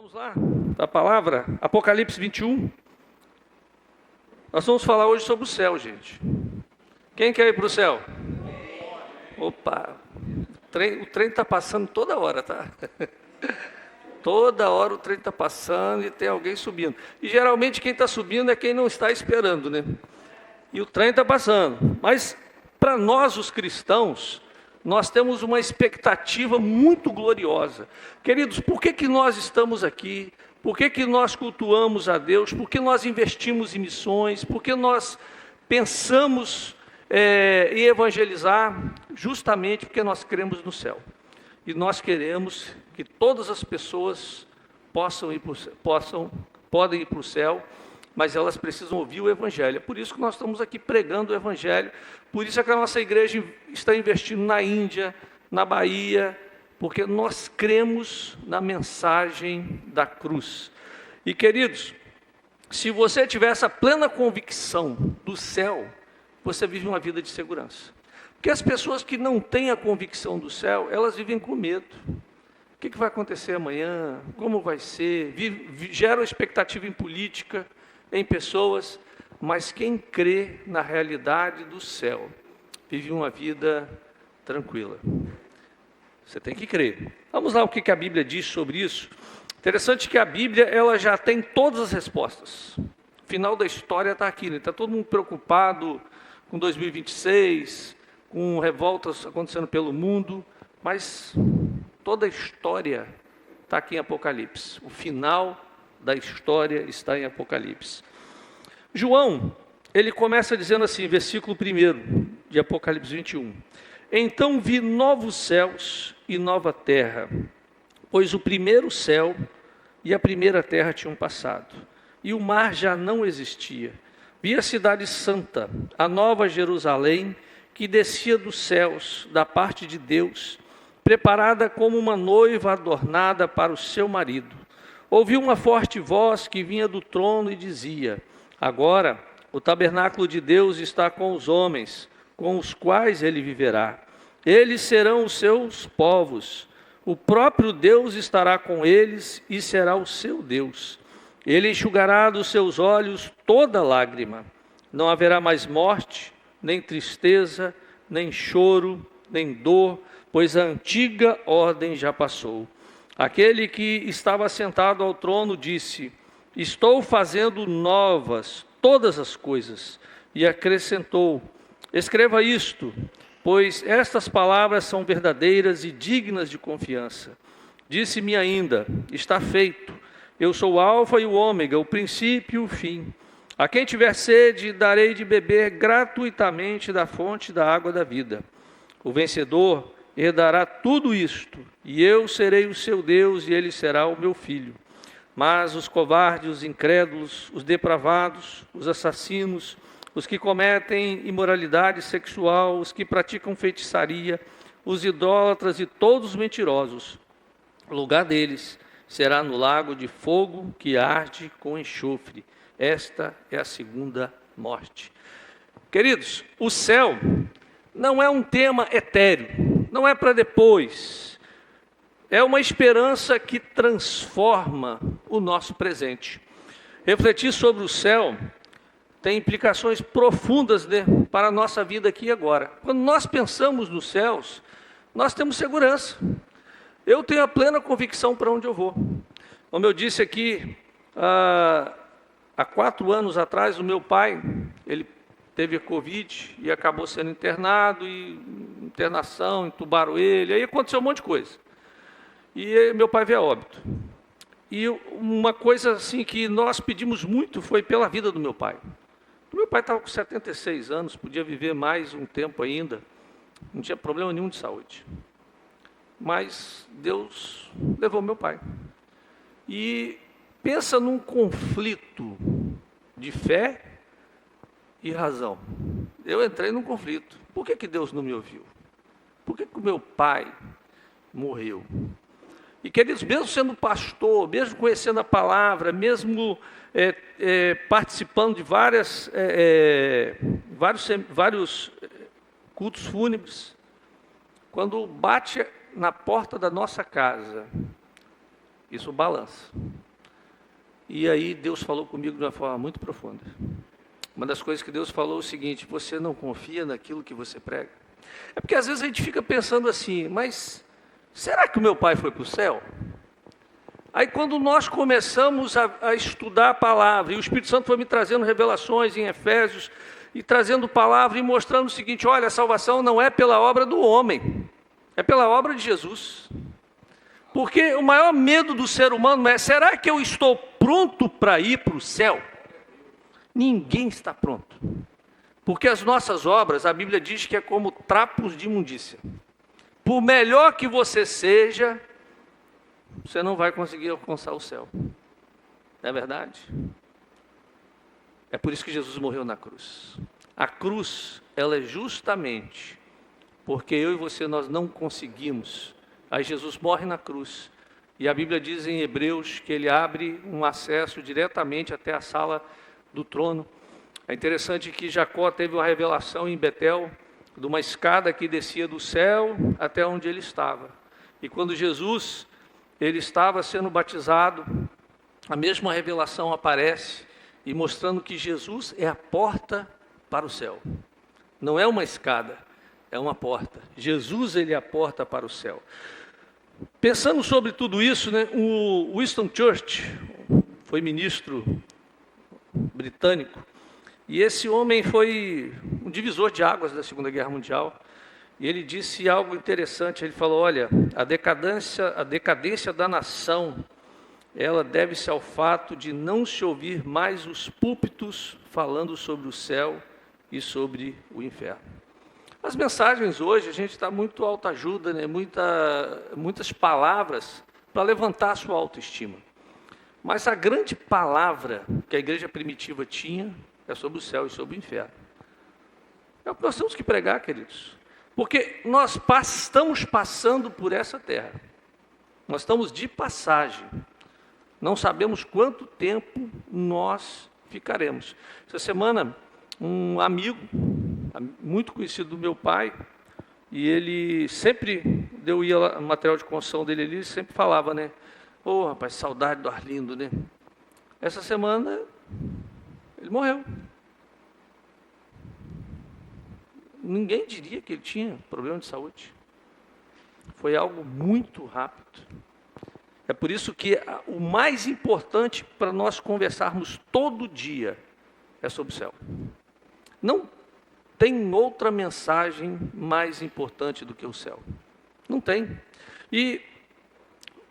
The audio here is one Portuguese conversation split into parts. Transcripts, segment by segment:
Vamos lá, a palavra, Apocalipse 21. Nós vamos falar hoje sobre o céu, gente. Quem quer ir para o céu? Opa, o trem está passando toda hora, tá? Toda hora o trem está passando e tem alguém subindo. E geralmente quem está subindo é quem não está esperando, né? E o trem está passando. Mas para nós, os cristãos, nós temos uma expectativa muito gloriosa. Queridos, por que nós estamos aqui? Por que nós cultuamos a Deus? Por que nós investimos em missões? Por que nós pensamos em evangelizar? Justamente porque nós cremos no céu. E nós queremos que todas as pessoas podem ir para o céu, mas elas precisam ouvir o Evangelho. É por isso que nós estamos aqui pregando o Evangelho, por isso é que a nossa igreja está investindo na Índia, na Bahia, porque nós cremos na mensagem da cruz. E queridos, se você tiver essa plena convicção do céu, você vive uma vida de segurança. Porque as pessoas que não têm a convicção do céu, elas vivem com medo. O que vai acontecer amanhã? Como vai ser? Geram expectativa em política, em pessoas, mas quem crê na realidade do céu, vive uma vida tranquila. Você tem que crer. Vamos lá o que a Bíblia diz sobre isso. Interessante que a Bíblia ela já tem todas as respostas. O final da história está aqui, né? Está todo mundo preocupado com 2026, com revoltas acontecendo pelo mundo, mas toda a história está aqui em Apocalipse. O final da história está em Apocalipse. João, ele começa dizendo assim, versículo 1 de Apocalipse 21. Então vi novos céus e nova terra, pois o primeiro céu e a primeira terra tinham passado, e o mar já não existia. Vi a cidade santa, a nova Jerusalém, que descia dos céus, da parte de Deus, preparada como uma noiva adornada para o seu marido. Ouvi uma forte voz que vinha do trono e dizia: agora o tabernáculo de Deus está com os homens, com os quais ele viverá. Eles serão os seus povos. O próprio Deus estará com eles e será o seu Deus. Ele enxugará dos seus olhos toda lágrima. Não haverá mais morte, nem tristeza, nem choro, nem dor, pois a antiga ordem já passou. Aquele que estava sentado ao trono disse: estou fazendo novas todas as coisas. E acrescentou: escreva isto, pois estas palavras são verdadeiras e dignas de confiança. Disse-me ainda: está feito. Eu sou o Alfa e o Ômega, o princípio e o fim. A quem tiver sede, darei de beber gratuitamente da fonte da água da vida. O vencedor herdará tudo isto, e eu serei o seu Deus, e ele será o meu filho. Mas os covardes, os incrédulos, os depravados, os assassinos, os que cometem imoralidade sexual, os que praticam feitiçaria, os idólatras e todos os mentirosos, o lugar deles será no lago de fogo que arde com enxofre. Esta é a segunda morte. Queridos, o céu não é um tema etéreo, não é para depois. É uma esperança que transforma o nosso presente. Refletir sobre o céu tem implicações profundas, né, para a nossa vida aqui e agora. Quando nós pensamos nos céus, nós temos segurança. Eu tenho a plena convicção para onde eu vou. Como eu disse aqui, há 4 anos atrás, o meu pai, ele teve a Covid e acabou sendo internado, e internação, entubaram ele, aí aconteceu um monte de coisa. E meu pai veio a óbito. E uma coisa assim que nós pedimos muito foi pela vida do meu pai. O meu pai estava com 76 anos, podia viver mais um tempo ainda, não tinha problema nenhum de saúde. Mas Deus levou meu pai. E pensa num conflito de fé e razão. Eu entrei num conflito. Por que Deus não me ouviu? Por que o meu pai morreu? E queridos, mesmo sendo pastor, mesmo conhecendo a palavra, mesmo participando de vários cultos fúnebres, quando bate na porta da nossa casa Isso balança. E aí Deus falou comigo de uma forma muito profunda. Uma das coisas que Deus falou é o seguinte: você não confia naquilo que você prega? É porque às vezes a gente fica pensando assim, mas será que o meu pai foi para o céu? Aí quando nós começamos a estudar a palavra, e o Espírito Santo foi me trazendo revelações em Efésios, e trazendo palavra e mostrando o seguinte: olha, a salvação não é pela obra do homem, é pela obra de Jesus. Porque o maior medo do ser humano é: será que eu estou pronto para ir para o céu? Ninguém está pronto. Porque as nossas obras, a Bíblia diz que é como trapos de imundícia. Por melhor que você seja, você não vai conseguir alcançar o céu. Não é verdade? É por isso que Jesus morreu na cruz. A cruz, ela é justamente porque eu e você, nós não conseguimos. Aí Jesus morre na cruz. E a Bíblia diz em Hebreus que ele abre um acesso diretamente até a sala do trono. É interessante que Jacó teve uma revelação em Betel, de uma escada que descia do céu até onde ele estava. E quando Jesus, ele estava sendo batizado, a mesma revelação aparece, e mostrando que Jesus é a porta para o céu. Não é uma escada, é uma porta. Jesus, ele é a porta para o céu. Pensando sobre tudo isso, né, o Winston Churchill foi ministro britânico, e esse homem foi um divisor de águas da Segunda Guerra Mundial, e ele disse algo interessante. Ele falou: olha, a decadência da nação, ela deve-se ao fato de não se ouvir mais os púlpitos falando sobre o céu e sobre o inferno. As mensagens hoje, a gente está muito autoajuda, né? Muitas palavras para levantar a sua autoestima. Mas a grande palavra que a igreja primitiva tinha é sobre o céu e sobre o inferno. É o que nós temos que pregar, queridos. Porque nós estamos passando por essa terra. Nós estamos de passagem. Não sabemos quanto tempo nós ficaremos. Essa semana, um amigo, muito conhecido do meu pai, e ele sempre, eu ia lá no material de construção dele ali, ele sempre falava, né? Ô, rapaz, saudade do Arlindo, né? Essa semana, ele morreu. Ninguém diria que ele tinha problema de saúde. Foi algo muito rápido. É por isso que o mais importante para nós conversarmos todo dia é sobre o céu. Não tem outra mensagem mais importante do que o céu. Não tem. E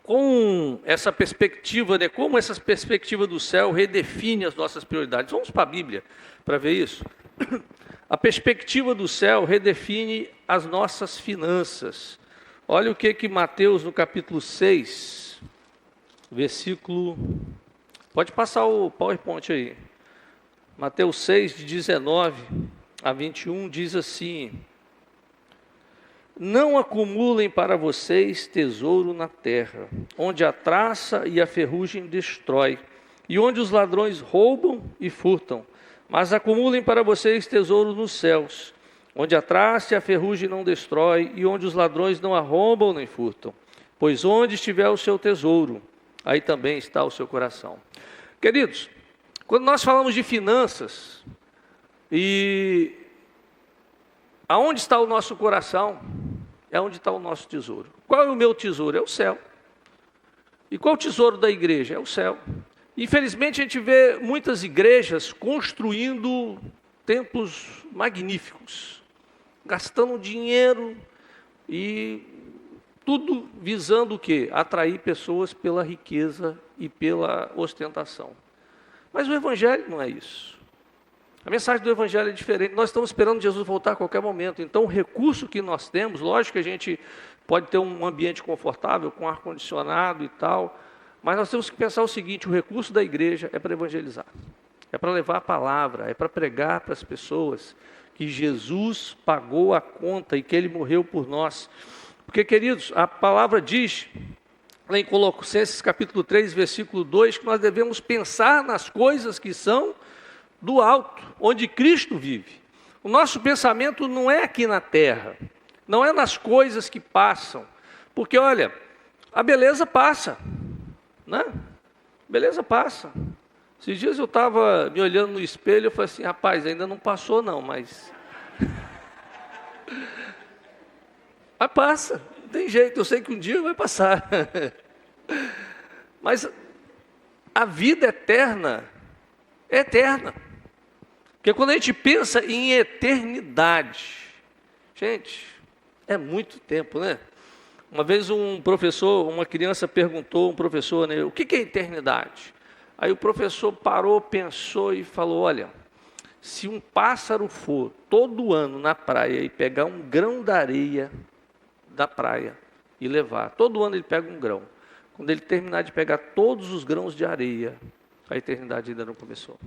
com essa perspectiva, né, como essa perspectiva do céu redefine as nossas prioridades. Vamos para a Bíblia para ver isso. A perspectiva do céu redefine as nossas finanças. Olha o que Mateus, no capítulo 6, versículo... Pode passar o PowerPoint aí. Mateus 6, de 19 a 21, diz assim: não acumulem para vocês tesouro na terra, onde a traça e a ferrugem destrói, e onde os ladrões roubam e furtam. Mas acumulem para vocês tesouro nos céus, onde a traça e a ferrugem não destrói, e onde os ladrões não arrombam nem furtam. Pois onde estiver o seu tesouro, aí também está o seu coração. Queridos, quando nós falamos de finanças, e aonde está o nosso coração, é onde está o nosso tesouro. Qual é o meu tesouro? É o céu. E qual é o tesouro da igreja? É o céu. Infelizmente a gente vê muitas igrejas construindo templos magníficos, gastando dinheiro e tudo visando o quê? Atrair pessoas pela riqueza e pela ostentação. Mas o evangelho não é isso. A mensagem do evangelho é diferente. Nós estamos esperando Jesus voltar a qualquer momento. Então o recurso que nós temos, lógico que a gente pode ter um ambiente confortável, com ar-condicionado e tal, mas nós temos que pensar o seguinte: o recurso da igreja é para evangelizar, é para levar a palavra, é para pregar para as pessoas que Jesus pagou a conta e que Ele morreu por nós. Porque, queridos, a palavra diz, lá em Colossenses capítulo 3, versículo 2, que nós devemos pensar nas coisas que são do alto, onde Cristo vive. O nosso pensamento não é aqui na terra, não é nas coisas que passam, porque olha, a beleza passa, né? Beleza, passa. Esses dias eu estava me olhando no espelho, eu falei assim, rapaz, ainda não passou não, mas passa, não tem jeito, eu sei que um dia vai passar. Mas a vida eterna é eterna. Porque quando a gente pensa em eternidade, gente, é muito tempo, né? Uma vez uma criança perguntou a um professor, né, o que é eternidade? Aí o professor parou, pensou e falou, olha, se um pássaro for todo ano na praia e pegar um grão da areia da praia e levar, todo ano ele pega um grão. Quando ele terminar de pegar todos os grãos de areia, a eternidade ainda não começou.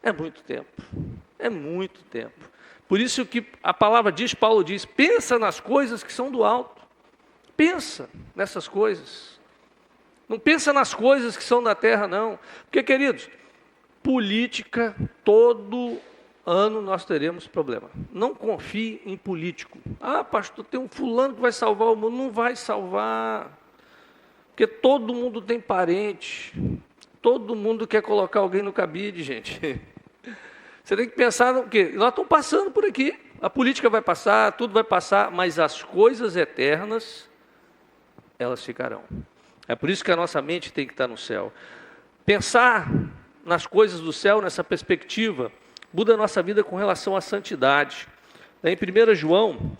É muito tempo, é muito tempo. Por isso que a palavra diz, Paulo diz, pensa nas coisas que são do alto. Pensa nessas coisas. Não pensa nas coisas que são da terra, não. Porque, queridos, política, todo ano nós teremos problema. Não confie em político. Ah, pastor, tem um fulano que vai salvar o mundo. Não vai salvar. Porque todo mundo tem parente. Todo mundo quer colocar alguém no cabide, gente. Você tem que pensar no quê? Nós estamos passando por aqui. A política vai passar, tudo vai passar, mas as coisas eternas, elas ficarão. É por isso que a nossa mente tem que estar no céu. Pensar nas coisas do céu, nessa perspectiva, muda a nossa vida com relação à santidade. Em 1 João,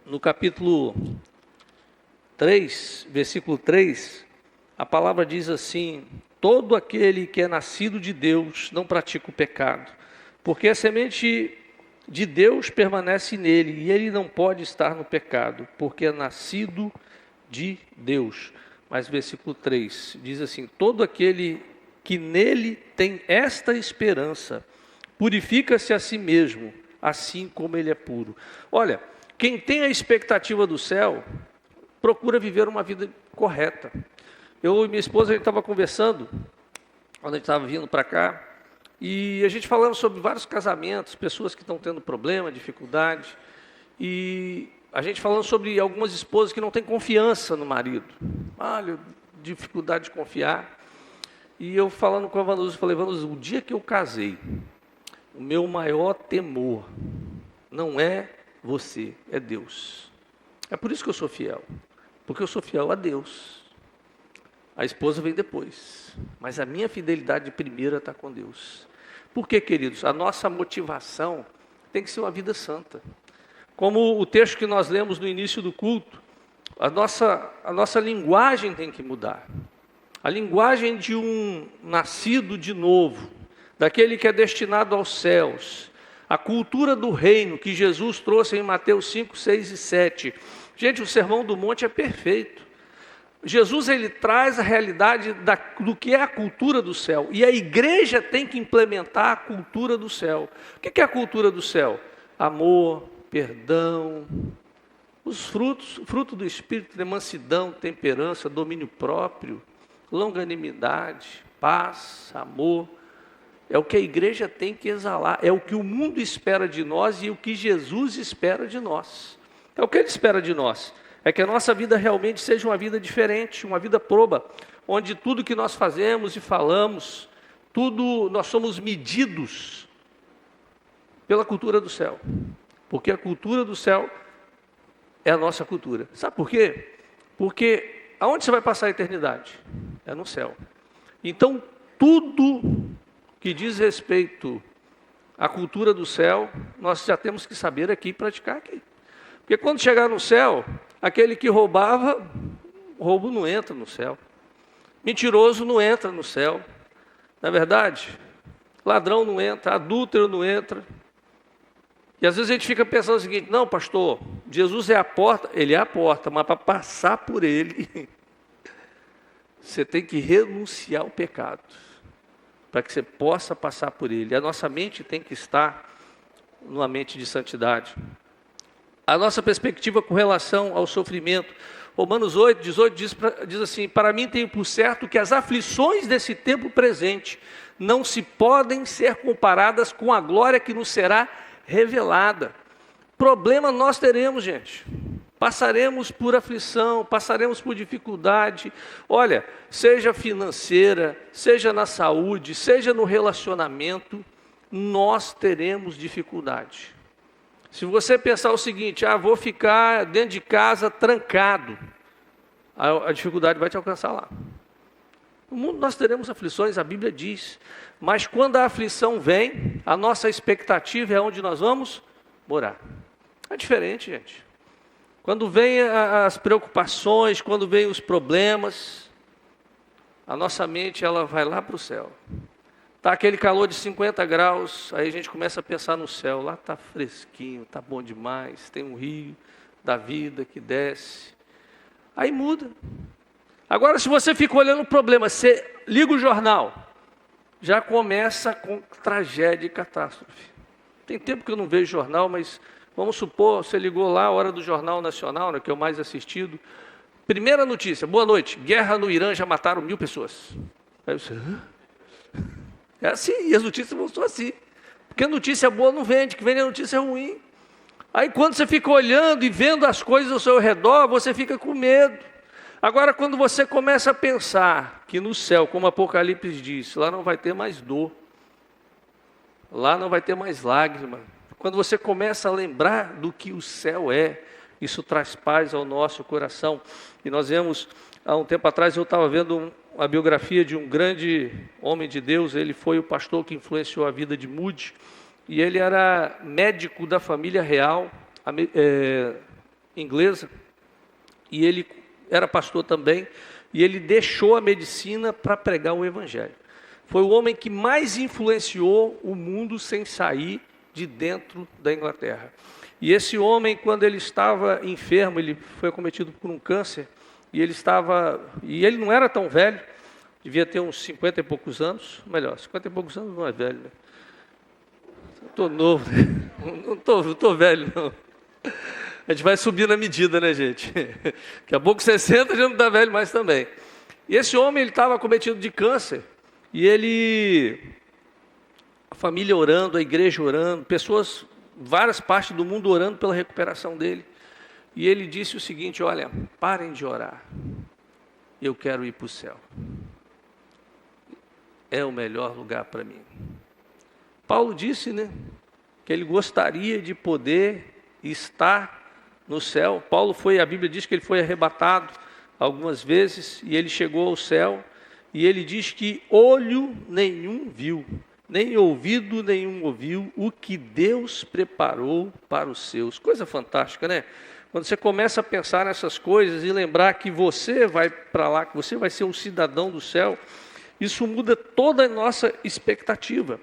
no capítulo 3, versículo 3, a palavra diz assim, todo aquele que é nascido de Deus não pratica o pecado, porque a semente de Deus permanece nele, e ele não pode estar no pecado, porque é nascido de Deus. Mas versículo 3 diz assim, todo aquele que nele tem esta esperança, purifica-se a si mesmo, assim como ele é puro. Olha, quem tem a expectativa do céu, procura viver uma vida correta. Eu e minha esposa, a gente estava conversando, quando a gente estava vindo para cá, e a gente falando sobre vários casamentos, pessoas que estão tendo problema, dificuldade, e a gente falando sobre algumas esposas que não têm confiança no marido. Olha, dificuldade de confiar. E eu falando com a Vanusa, falei, Vanusa, o dia que eu casei, o meu maior temor não é você, é Deus. É por isso que eu sou fiel, porque eu sou fiel a Deus. A esposa vem depois, mas a minha fidelidade primeira está com Deus. Por quê, queridos? A nossa motivação tem que ser uma vida santa. Como o texto que nós lemos no início do culto, a nossa linguagem tem que mudar. A linguagem de um nascido de novo, daquele que é destinado aos céus. A cultura do reino que Jesus trouxe em Mateus 5, 6 e 7. Gente, o Sermão do Monte é perfeito. Jesus, ele traz a realidade do que é a cultura do céu. E a igreja tem que implementar a cultura do céu. O que é a cultura do céu? Amor, perdão, os frutos, o fruto do Espírito de mansidão, temperança, domínio próprio, longanimidade, paz, amor. É o que a igreja tem que exalar, é o que o mundo espera de nós e o que Jesus espera de nós. É o que ele espera de nós, é que a nossa vida realmente seja uma vida diferente, uma vida proba, onde tudo que nós fazemos e falamos, tudo nós somos medidos pela cultura do céu. Porque a cultura do céu é a nossa cultura. Sabe por quê? Porque aonde você vai passar a eternidade? É no céu. Então, tudo que diz respeito à cultura do céu, nós já temos que saber aqui e praticar aqui. Porque quando chegar no céu, aquele que roubava, roubo não entra no céu. Mentiroso não entra no céu. Não é verdade? Ladrão não entra, adúltero não entra. E às vezes a gente fica pensando o seguinte, não, pastor, Jesus é a porta, ele é a porta, mas para passar por ele, você tem que renunciar ao pecado, para que você possa passar por ele. A nossa mente tem que estar numa mente de santidade. A nossa perspectiva com relação ao sofrimento, Romanos 8, 18 diz assim, para mim tenho por certo que as aflições desse tempo presente não se podem ser comparadas com a glória que nos será revelada. Problema nós teremos, gente. Passaremos por aflição, passaremos por dificuldade. Olha, seja financeira, seja na saúde, seja no relacionamento, nós teremos dificuldade. Se você pensar o seguinte, vou ficar dentro de casa trancado, a dificuldade vai te alcançar lá. No mundo nós teremos aflições, a Bíblia diz, mas quando a aflição vem, a nossa expectativa é onde nós vamos morar. É diferente, gente. Quando vem as preocupações, quando vem os problemas, a nossa mente ela vai lá para o céu. Está aquele calor de 50 graus, aí a gente começa a pensar no céu. Lá está fresquinho, está bom demais, tem um rio da vida que desce. Aí muda. Agora, se você fica olhando o problema, você liga o jornal, já começa com tragédia e catástrofe. Tem tempo que eu não vejo jornal, mas vamos supor, você ligou lá a hora do Jornal Nacional, né, que é o mais assistido. Primeira notícia, boa noite, guerra no Irã, já mataram 1000 pessoas. Aí você, é assim, e as notícias mostram assim. Porque a notícia boa não vende, que vende a notícia ruim. Aí quando você fica olhando e vendo as coisas ao seu redor, você fica com medo. Agora, quando você começa a pensar que no céu, como Apocalipse diz, lá não vai ter mais dor, lá não vai ter mais lágrima. Quando você começa a lembrar do que o céu é, isso traz paz ao nosso coração. E nós vemos, há um tempo atrás, eu estava vendo a biografia de um grande homem de Deus, ele foi o pastor que influenciou a vida de Moody, e ele era médico da família real inglesa, e ele era pastor também, e ele deixou a medicina para pregar o evangelho. Foi o homem que mais influenciou o mundo sem sair de dentro da Inglaterra. E esse homem, quando ele estava enfermo, ele foi acometido por um câncer, e ele não era tão velho, devia ter uns 50 e poucos anos, melhor, 50 e poucos anos não é velho, né? Estou novo, né? Não estou velho, não. A gente vai subir na medida, né, gente? Daqui a pouco 60 já não está velho mais também. E esse homem, ele estava acometido de câncer, e a família orando, a igreja orando, pessoas, várias partes do mundo orando pela recuperação dele. E ele disse o seguinte, olha, parem de orar, eu quero ir para o céu. É o melhor lugar para mim. Paulo disse, né, que ele gostaria de poder estar no céu. A Bíblia diz que ele foi arrebatado algumas vezes, e ele chegou ao céu, e ele diz que olho nenhum viu, nem ouvido nenhum ouviu, o que Deus preparou para os seus. Coisa fantástica, né? Quando você começa a pensar nessas coisas e lembrar que você vai para lá, que você vai ser um cidadão do céu, isso muda toda a nossa expectativa.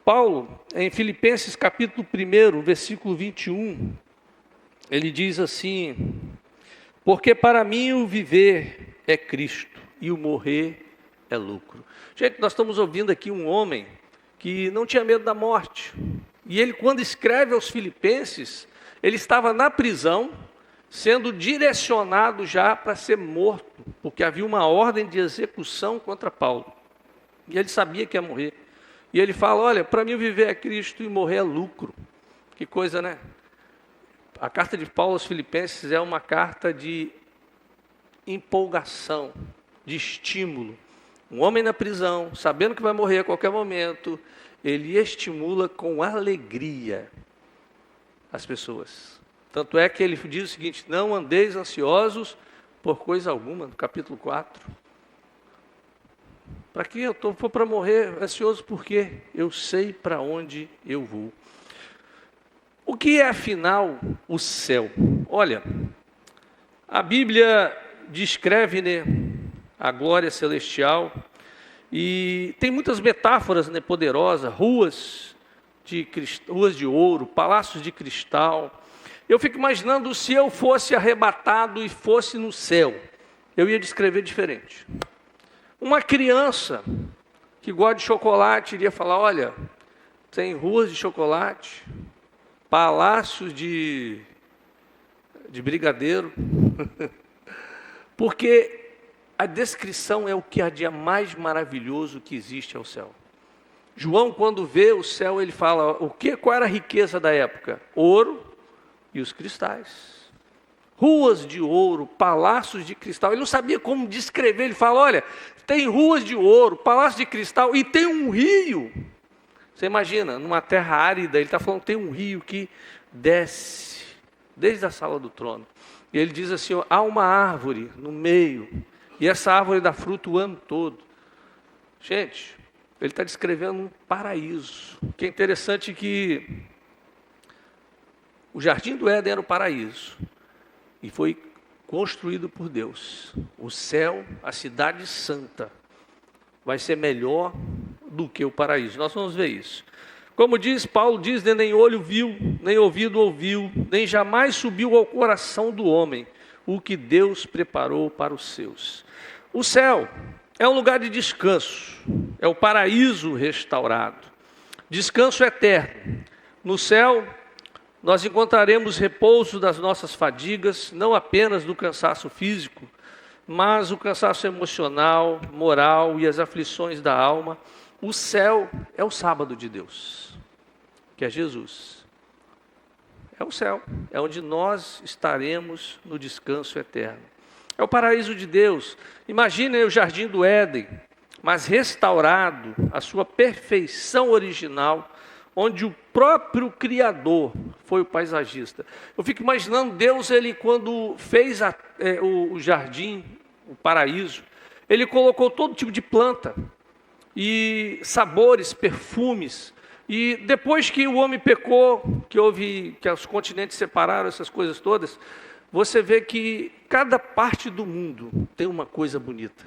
Paulo, em Filipenses capítulo 1, versículo 21, ele diz assim, porque para mim o viver é Cristo e o morrer é lucro. Gente, nós estamos ouvindo aqui um homem que não tinha medo da morte. E ele, quando escreve aos Filipenses, ele estava na prisão, sendo direcionado já para ser morto, porque havia uma ordem de execução contra Paulo. E ele sabia que ia morrer. E ele fala, olha, para mim viver é Cristo e morrer é lucro. Que coisa, né? A carta de Paulo aos Filipenses é uma carta de empolgação, de estímulo. Um homem na prisão, sabendo que vai morrer a qualquer momento, ele estimula com alegria as pessoas. Tanto é que ele diz o seguinte, não andeis ansiosos por coisa alguma, no capítulo 4. Para que eu estou para morrer ansioso? Porque eu sei para onde eu vou. O que é, afinal, o céu? Olha, a Bíblia descreve, né, a glória celestial, e tem muitas metáforas, né, poderosas, ruas de ouro, palácios de cristal. Eu fico imaginando se eu fosse arrebatado e fosse no céu, eu ia descrever diferente. Uma criança que gosta de chocolate iria falar, olha, tem ruas de chocolate, palácios de brigadeiro, porque a descrição é o que há de mais maravilhoso que existe ao céu. João, quando vê o céu, ele fala, qual era a riqueza da época? Ouro e os cristais. ruas de ouro, palácios de cristal. Ele não sabia como descrever. Ele fala, olha, tem ruas de ouro, palácios de cristal e tem um rio. Você imagina, numa terra árida, ele está falando que tem um rio que desce desde a sala do trono. E ele diz assim, ó, há uma árvore no meio, e essa árvore dá fruto o ano todo. Gente, ele está descrevendo um paraíso. O que é interessante que o Jardim do Éden era o paraíso, e foi construído por Deus. O céu, a cidade santa, vai ser melhor do que o paraíso. Nós vamos ver isso. Como diz, Paulo diz, né, nem olho viu, nem ouvido ouviu, nem jamais subiu ao coração do homem o que Deus preparou para os seus. O céu é um lugar de descanso, é o paraíso restaurado. Descanso eterno. No céu, nós encontraremos repouso das nossas fadigas, não apenas do cansaço físico, mas o cansaço emocional, moral e as aflições da alma. O céu é o sábado de Deus, que é Jesus. É o céu, é onde nós estaremos no descanso eterno. É o paraíso de Deus. Imaginem o Jardim do Éden, mas restaurado, a sua perfeição original, onde o próprio Criador foi o paisagista. Eu fico imaginando Deus, ele quando fez o jardim, o paraíso, ele colocou todo tipo de planta, e sabores, perfumes, e depois que o homem pecou, que os continentes separaram, essas coisas todas, você vê que cada parte do mundo tem uma coisa bonita,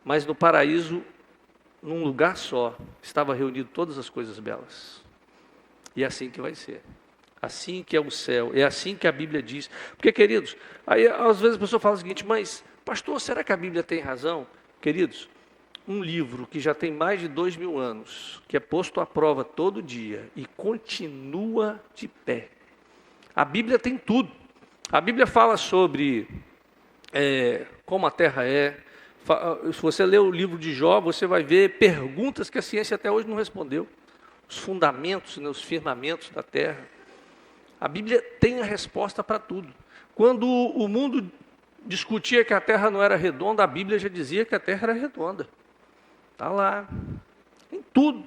mas no paraíso, num lugar só, estava reunido todas as coisas belas. E é assim que vai ser. Assim que é o céu, é assim que a Bíblia diz. Porque, queridos, aí às vezes a pessoa fala o seguinte, mas, pastor, será que a Bíblia tem razão? Queridos, um livro que já tem mais de 2000 anos, que é posto à prova todo dia e continua de pé. A Bíblia tem tudo. A Bíblia fala sobre como a terra é. Se você ler o livro de Jó, você vai ver perguntas que a ciência até hoje não respondeu. Os fundamentos, os firmamentos da terra. A Bíblia tem a resposta para tudo. Quando o mundo discutia que a terra não era redonda, a Bíblia já dizia que a terra era redonda. Está lá, em tudo.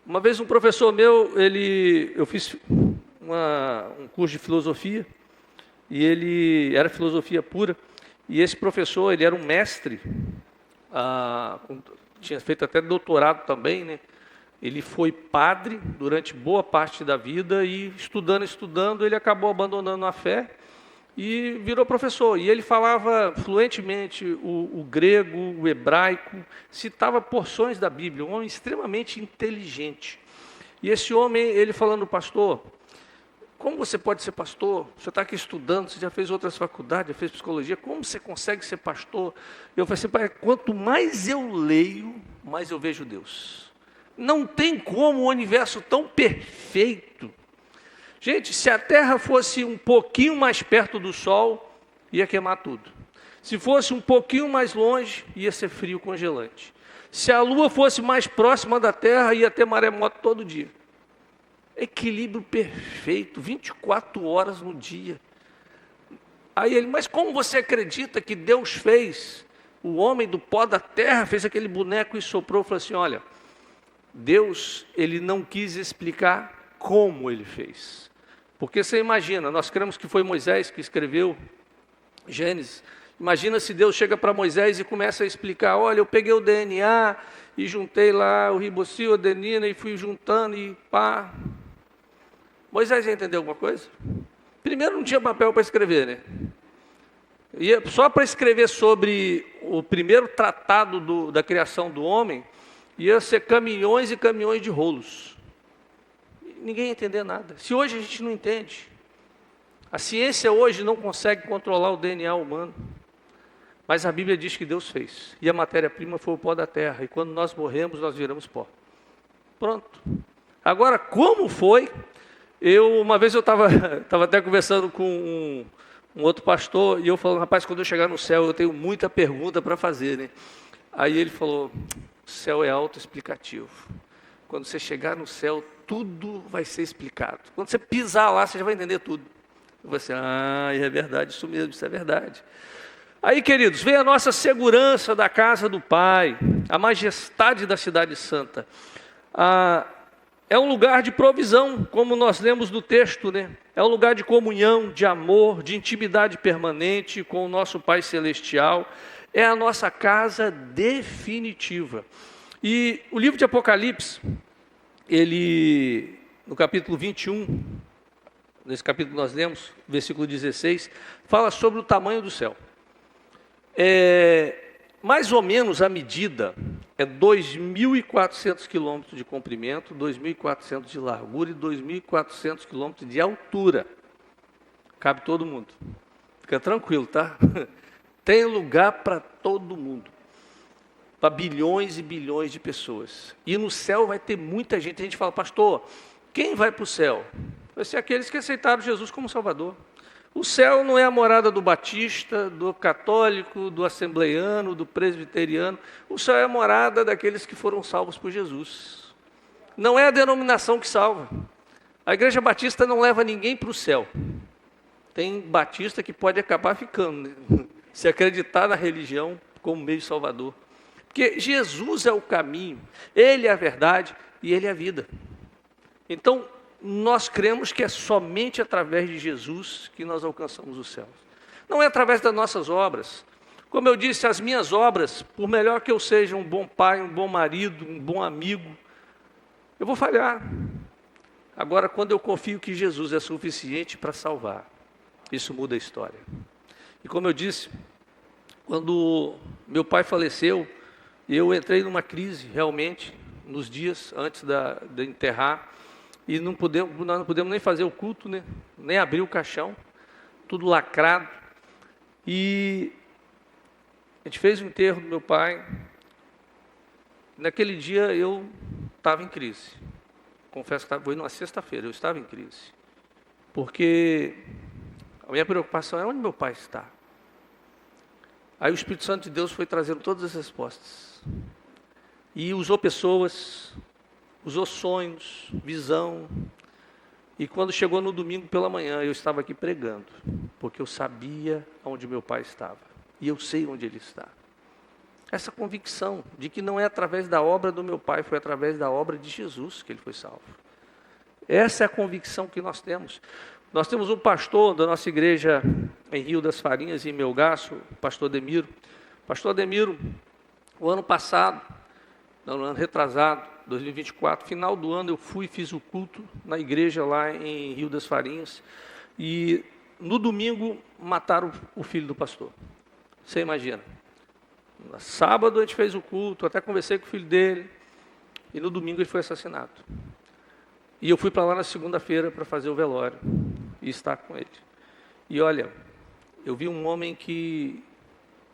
Uma vez um professor meu, eu fiz um curso de filosofia, e ele era filosofia pura, e esse professor, ele era um mestre, tinha feito até doutorado também, né? Ele foi padre durante boa parte da vida, e estudando, ele acabou abandonando a fé, e virou professor, e ele falava fluentemente o grego, o hebraico, citava porções da Bíblia, um homem extremamente inteligente. E esse homem, ele falando, pastor, como você pode ser pastor? Você está aqui estudando, você já fez outras faculdades, já fez psicologia, como você consegue ser pastor? Eu falei assim, pai, quanto mais eu leio, mais eu vejo Deus. Não tem como um universo tão perfeito. Gente, se a Terra fosse um pouquinho mais perto do Sol, ia queimar tudo. Se fosse um pouquinho mais longe, ia ser frio congelante. Se a Lua fosse mais próxima da Terra, ia ter maremoto todo dia. Equilíbrio perfeito, 24 horas no dia. Aí ele, mas como você acredita que Deus fez? O homem do pó da terra fez aquele boneco e soprou, falou assim, olha, Deus, ele não quis explicar como ele fez. Porque você imagina, nós cremos que foi Moisés que escreveu Gênesis. Imagina se Deus chega para Moisés e começa a explicar, olha, eu peguei o DNA e juntei lá o ribocil, a adenina e fui juntando e pá. Moisés ia entender alguma coisa? Primeiro não tinha papel para escrever, né? E só para escrever sobre o primeiro tratado da criação do homem, ia ser caminhões e caminhões de rolos. Ninguém ia entender nada. Se hoje a gente não entende, a ciência hoje não consegue controlar o DNA humano, mas a Bíblia diz que Deus fez. E a matéria-prima foi o pó da terra. E quando nós morremos, nós viramos pó. Pronto. Agora, como foi? Uma vez eu estava até conversando com um outro pastor, e eu falando, rapaz, quando eu chegar no céu, eu tenho muita pergunta para fazer, né? Aí ele falou, o céu é autoexplicativo. Quando você chegar no céu, tudo vai ser explicado. Quando você pisar lá, você já vai entender tudo. Você, é verdade, isso mesmo, isso é verdade. Aí, queridos, vem a nossa segurança da casa do Pai, a majestade da cidade santa. É um lugar de provisão, como nós lemos no texto, né? É um lugar de comunhão, de amor, de intimidade permanente com o nosso Pai Celestial. É a nossa casa definitiva. E o livro de Apocalipse, ele, no capítulo 21, nesse capítulo que nós lemos, versículo 16, fala sobre o tamanho do céu. Mais ou menos a medida é 2.400 quilômetros de comprimento, 2.400 de largura e 2.400 quilômetros de altura. Cabe todo mundo. Fica tranquilo, tá? Tem lugar para todo mundo. Para bilhões e bilhões de pessoas. E no céu vai ter muita gente. A gente fala, pastor, quem vai para o céu? Vai ser aqueles que aceitaram Jesus como Salvador. O céu não é a morada do batista, do católico, do assembleiano, do presbiteriano. O céu é a morada daqueles que foram salvos por Jesus. Não é a denominação que salva. A igreja batista não leva ninguém para o céu. Tem batista que pode acabar ficando, né? Se acreditar na religião como meio salvador. Porque Jesus é o caminho, Ele é a verdade e Ele é a vida. Então, nós cremos que é somente através de Jesus que nós alcançamos os céus. Não é através das nossas obras. Como eu disse, as minhas obras, por melhor que eu seja um bom pai, um bom marido, um bom amigo, eu vou falhar. Agora, quando eu confio que Jesus é suficiente para salvar, isso muda a história. E como eu disse, quando meu pai faleceu, eu entrei numa crise realmente, nos dias antes de enterrar, e nós não podemos nem fazer o culto, né? Nem abrir o caixão, tudo lacrado. E a gente fez o enterro do meu pai. Naquele dia eu estava em crise. Confesso que foi numa sexta-feira, eu estava em crise. Porque a minha preocupação é onde meu pai está. Aí o Espírito Santo de Deus foi trazendo todas as respostas. E usou pessoas, usou sonhos, visão. E quando chegou no domingo pela manhã, eu estava aqui pregando, porque eu sabia onde meu pai estava. E eu sei onde ele está. Essa convicção de que não é através da obra do meu pai, foi através da obra de Jesus que ele foi salvo. Essa é a convicção que nós temos. Nós temos um pastor da nossa igreja em Rio das Farinhas, em Melgaço, o pastor Ademiro. Pastor Ademiro, o ano passado, no ano retrasado, 2024, final do ano, eu fui e fiz o culto na igreja lá em Rio das Farinhas. E no domingo mataram o filho do pastor. Você imagina. No sábado a gente fez o culto, até conversei com o filho dele. E no domingo ele foi assassinado. E eu fui para lá na segunda-feira para fazer o velório e estar com ele. E olha, eu vi um homem que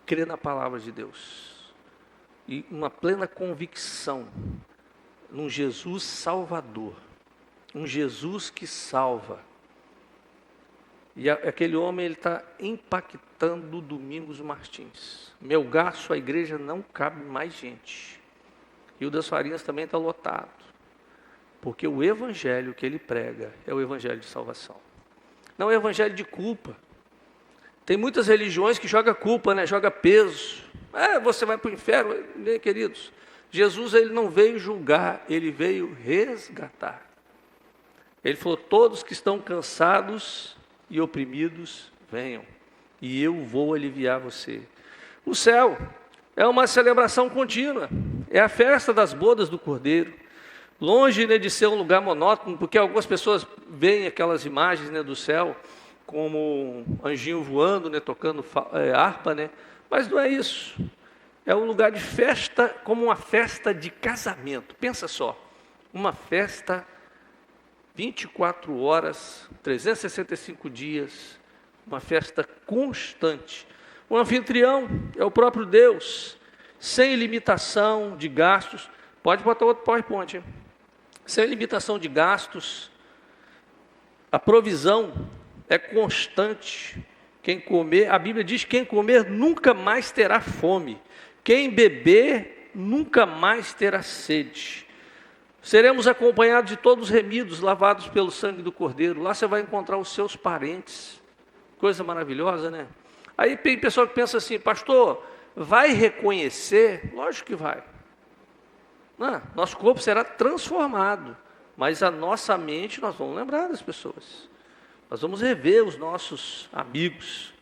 crê na palavra de Deus. E uma plena convicção num Jesus salvador. Um Jesus que salva. E aquele homem, ele está impactando Domingos Martins. Melgaço, a igreja não cabe mais gente. Rio das Farinhas também está lotado. Porque o evangelho que ele prega é o evangelho de salvação. Não é o evangelho de culpa. Tem muitas religiões que jogam culpa, né? Joga peso. Você vai para o inferno, né, queridos? Jesus, ele não veio julgar, ele veio resgatar. Ele falou, todos que estão cansados e oprimidos, venham, e eu vou aliviar você. O céu é uma celebração contínua, é a festa das bodas do Cordeiro. Longe, né, de ser um lugar monótono, porque algumas pessoas veem aquelas imagens, né, do céu como um anjinho voando, né, tocando harpa, né? Mas não é isso. É um lugar de festa, como uma festa de casamento. Pensa só, uma festa 24 horas, 365 dias, uma festa constante. O anfitrião é o próprio Deus, sem limitação de gastos. Pode botar outro PowerPoint, hein? Sem limitação de gastos. A provisão é constante. Quem comer, a Bíblia diz que quem comer nunca mais terá fome. Quem beber nunca mais terá sede. Seremos acompanhados de todos remidos, lavados pelo sangue do Cordeiro. Lá você vai encontrar os seus parentes. coisa maravilhosa, né? Aí tem pessoa que pensa assim, pastor, vai reconhecer? Lógico que vai. Não, nosso corpo será transformado, mas a nossa mente, nós vamos lembrar das pessoas. Nós vamos rever os nossos amigos.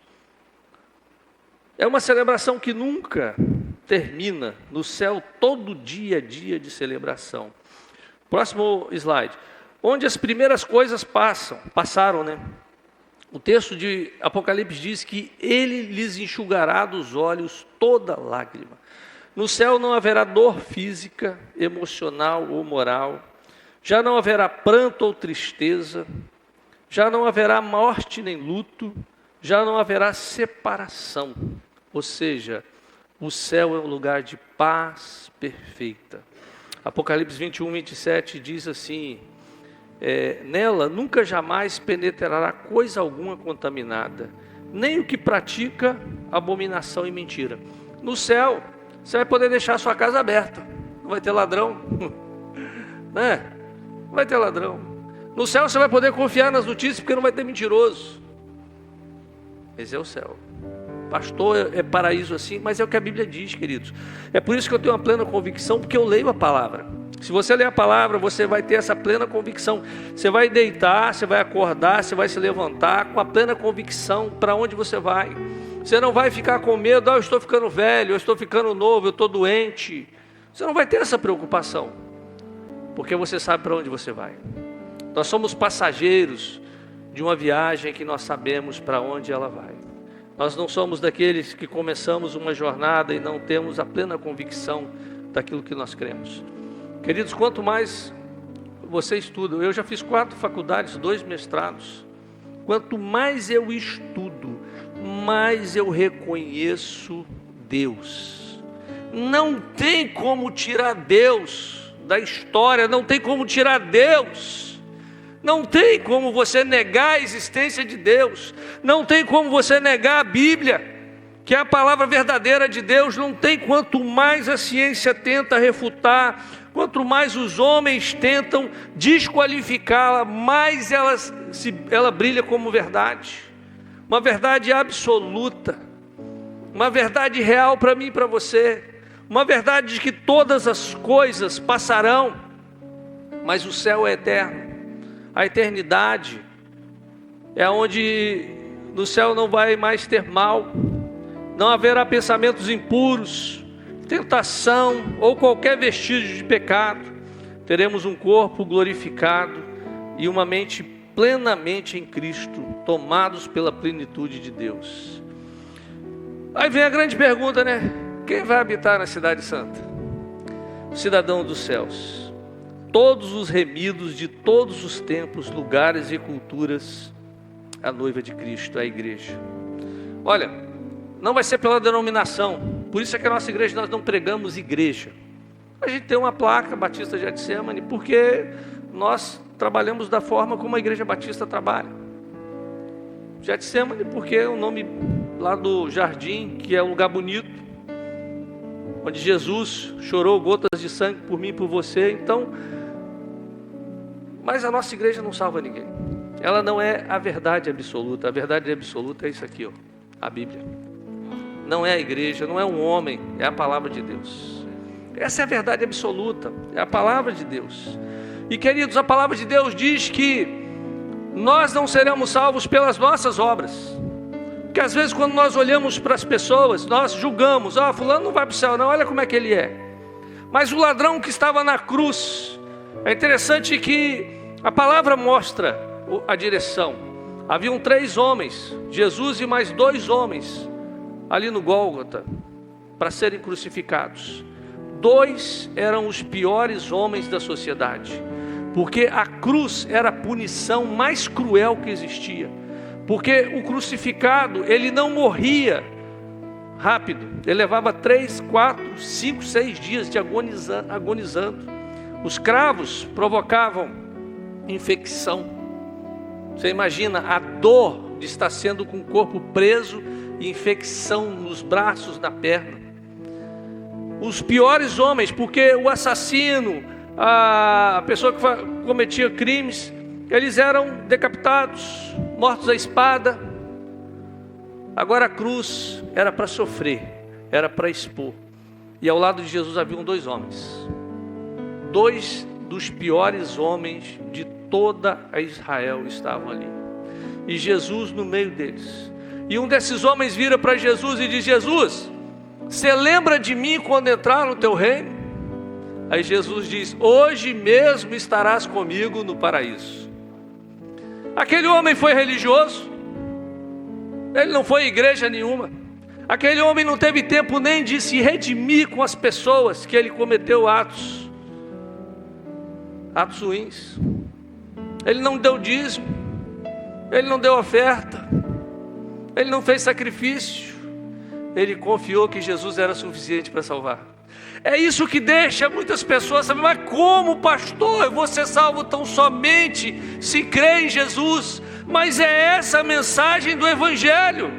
É uma celebração que nunca termina. No céu, todo dia é dia de celebração. Próximo slide. Onde as primeiras coisas passaram, né? O texto de Apocalipse diz que ele lhes enxugará dos olhos toda lágrima. No céu não haverá dor física, emocional ou moral. Já não haverá pranto ou tristeza. Já não haverá morte nem luto. Já não haverá separação. Ou seja, o céu é um lugar de paz perfeita. Apocalipse 21, 27 diz assim, nela nunca jamais penetrará coisa alguma contaminada, nem o que pratica abominação e mentira. No céu, você vai poder deixar a sua casa aberta, não vai ter ladrão, né? Não vai ter ladrão. No céu você vai poder confiar nas notícias porque não vai ter mentiroso. Esse é o céu. Pastor, é paraíso assim, mas é o que a Bíblia diz, queridos. É por isso que eu tenho uma plena convicção, porque eu leio a palavra. Se você ler a palavra, você vai ter essa plena convicção. Você vai deitar, você vai acordar, você vai se levantar com a plena convicção para onde você vai. Você não vai ficar com medo, eu estou ficando velho, eu estou ficando novo, eu estou doente. Você não vai ter essa preocupação, porque você sabe para onde você vai. Nós somos passageiros de uma viagem que nós sabemos para onde ela vai. Nós não somos daqueles que começamos uma jornada e não temos a plena convicção daquilo que nós cremos. Queridos, quanto mais você estuda, eu já fiz 4 faculdades, 2 mestrados. Quanto mais eu estudo, mais eu reconheço Deus. Não tem como tirar Deus da história, não tem como tirar Deus. Não tem como você negar a existência de Deus. Não tem como você negar a Bíblia, que é a palavra verdadeira de Deus. Não tem. Quanto mais a ciência tenta refutar, quanto mais os homens tentam desqualificá-la, mais ela brilha como verdade. Uma verdade absoluta. Uma verdade real para mim e para você. Uma verdade de que todas as coisas passarão, mas o céu é eterno. A eternidade é onde no céu não vai mais ter mal, não haverá pensamentos impuros, tentação ou qualquer vestígio de pecado. Teremos um corpo glorificado e uma mente plenamente em Cristo, tomados pela plenitude de Deus. Aí vem a grande pergunta, né? Quem vai habitar na cidade santa? O cidadão dos céus. Todos os remidos de todos os tempos, lugares e culturas, a noiva de Cristo, a igreja. Olha, não vai ser pela denominação, por isso é que a nossa igreja, nós não pregamos igreja. A gente tem uma placa, Batista de Getsemane, porque nós trabalhamos da forma como a igreja batista trabalha. Getsemane porque é o nome lá do jardim, que é um lugar bonito, onde Jesus chorou gotas de sangue por mim e por você. Então, mas a nossa igreja não salva ninguém. Ela não é a verdade absoluta. A verdade absoluta é isso aqui, ó, a Bíblia. Não é a igreja, não é um homem, é a palavra de Deus. Essa é a verdade absoluta, é a palavra de Deus. E queridos, a palavra de Deus diz que nós não seremos salvos pelas nossas obras. Porque às vezes quando nós olhamos para as pessoas, nós julgamos, fulano não vai para o céu não, olha como é que ele é. Mas o ladrão que estava na cruz, é interessante que a palavra mostra a direção. Haviam 3 homens, Jesus e mais 2 homens, ali no Gólgota, para serem crucificados. 2 eram os piores homens da sociedade, porque a cruz era a punição mais cruel que existia. Porque o crucificado, ele não morria rápido, ele levava 3, 4, 5, 6 dias de agonizando. Os cravos provocavam infecção. Você imagina a dor de estar sendo com o corpo preso e infecção nos braços, na perna. Os piores homens, porque o assassino, a pessoa que cometia crimes, eles eram decapitados, mortos à espada. Agora a cruz era para sofrer, era para expor. E ao lado de Jesus haviam 2 homens. 2 dos piores homens de toda a Israel estavam ali. E Jesus no meio deles. E um desses homens vira para Jesus e diz: Jesus, você lembra de mim quando entrar no teu reino? Aí Jesus diz: hoje mesmo estarás comigo no paraíso. Aquele homem foi religioso, ele não foi em igreja nenhuma. Aquele homem não teve tempo nem de se redimir com as pessoas que ele cometeu atos ruins. Ele não deu dízimo, ele não deu oferta, ele não fez sacrifício. Ele confiou que Jesus era suficiente para salvar. É isso que deixa muitas pessoas saber: mas como, pastor, eu vou ser salvo tão somente se crer em Jesus? Mas é essa a mensagem do Evangelho.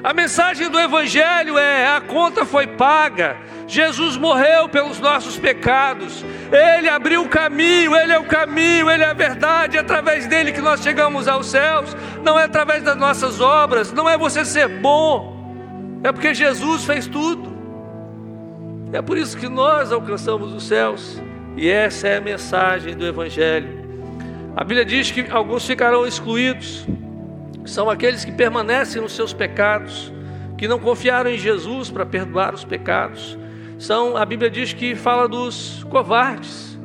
A mensagem do Evangelho é: a conta foi paga, Jesus morreu pelos nossos pecados, Ele abriu o caminho, Ele é o caminho, Ele é a verdade, é através dEle que nós chegamos aos céus, não é através das nossas obras, não é você ser bom, é porque Jesus fez tudo. É por isso que nós alcançamos os céus, e essa é a mensagem do Evangelho. A Bíblia diz que alguns ficarão excluídos, são aqueles que permanecem nos seus pecados, que não confiaram em Jesus para perdoar os pecados. A Bíblia diz que fala dos covardes.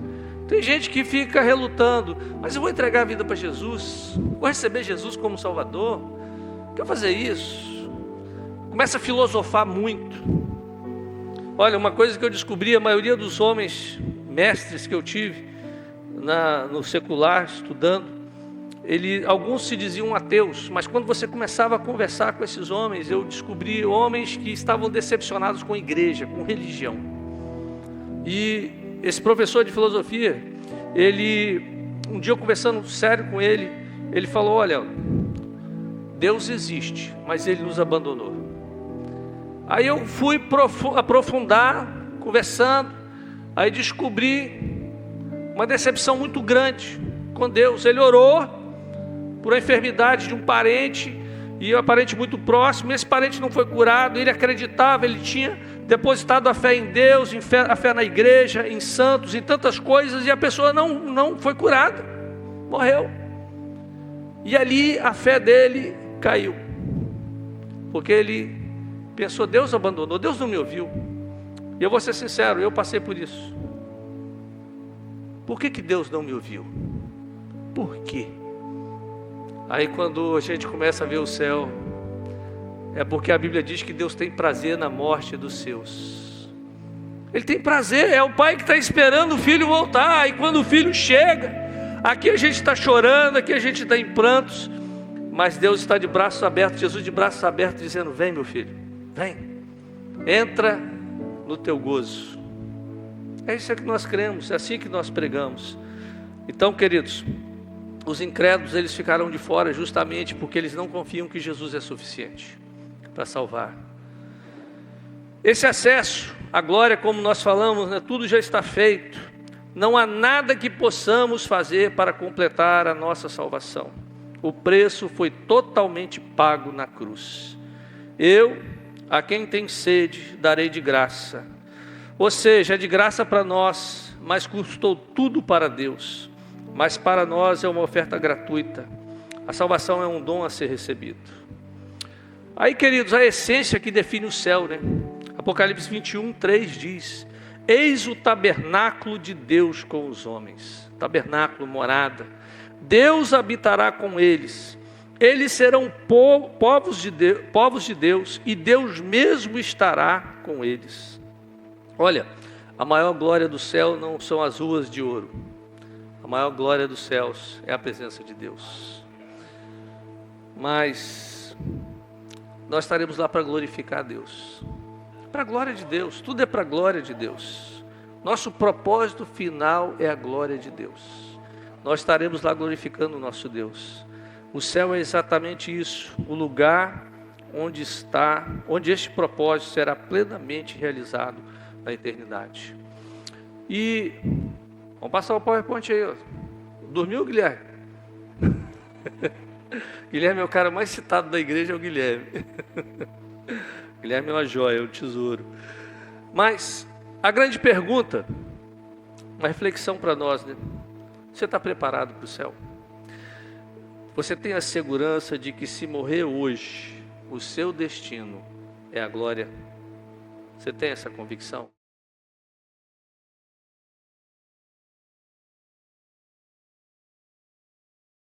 Tem gente que fica relutando: mas eu vou entregar a vida para Jesus, vou receber Jesus como Salvador, quero fazer isso. Começa a filosofar muito. Olha, uma coisa que eu descobri: a maioria dos homens mestres que eu tive no secular, estudando, alguns se diziam ateus, mas quando você começava a conversar com esses homens, eu descobri homens que estavam decepcionados com a igreja, com religião. E esse professor de filosofia, um dia eu conversando sério com ele, ele falou: olha, Deus existe, mas Ele nos abandonou. Aí eu fui aprofundar, conversando, aí descobri uma decepção muito grande com Deus. Ele orou por a enfermidade de um parente, e um parente muito próximo. Esse parente não foi curado. Ele acreditava, ele tinha depositado a fé em Deus, a fé na igreja, em santos, em tantas coisas, e a pessoa não foi curada, morreu. E ali a fé dele caiu, porque ele pensou: Deus abandonou, Deus não me ouviu. E eu vou ser sincero, eu passei por isso. Por que Deus não me ouviu? Por quê? Aí quando a gente começa a ver o céu, é porque a Bíblia diz que Deus tem prazer na morte dos seus. Ele tem prazer, é o pai que está esperando o filho voltar. E quando o filho chega, aqui a gente está chorando, aqui a gente está em prantos, mas Deus está de braços abertos, Jesus de braços abertos, dizendo: vem, meu filho, vem, entra no teu gozo. É isso que nós cremos, é assim que nós pregamos. Então, queridos, os incrédulos, eles ficarão de fora justamente porque eles não confiam que Jesus é suficiente para salvar. Esse acesso à glória, como nós falamos, né, tudo já está feito. Não há nada que possamos fazer para completar a nossa salvação. O preço foi totalmente pago na cruz. A quem tem sede, darei de graça. Ou seja, é de graça para nós, mas custou tudo para Deus. Mas para nós é uma oferta gratuita. A salvação é um dom a ser recebido. Aí, queridos, a essência que define o céu, né? Apocalipse 21, 3 diz: eis o tabernáculo de Deus com os homens. Tabernáculo, morada. Deus habitará com eles. Eles serão povos de Deus, e Deus mesmo estará com eles. Olha, a maior glória do céu não são as ruas de ouro. A maior glória dos céus é a presença de Deus. Mas nós estaremos lá para glorificar a Deus, para a glória de Deus. Tudo é para a glória de Deus. Nosso propósito final é a glória de Deus. Nós estaremos lá glorificando o nosso Deus. O céu é exatamente isso, o lugar onde este propósito será plenamente realizado na eternidade. E vamos passar o PowerPoint aí, ó. Dormiu, Guilherme? Guilherme é o cara mais citado da igreja, é o Guilherme. Guilherme é uma joia, é um tesouro. Mas a grande pergunta, uma reflexão para nós, né? Você está preparado para o céu? Você tem a segurança de que se morrer hoje, o seu destino é a glória? Você tem essa convicção?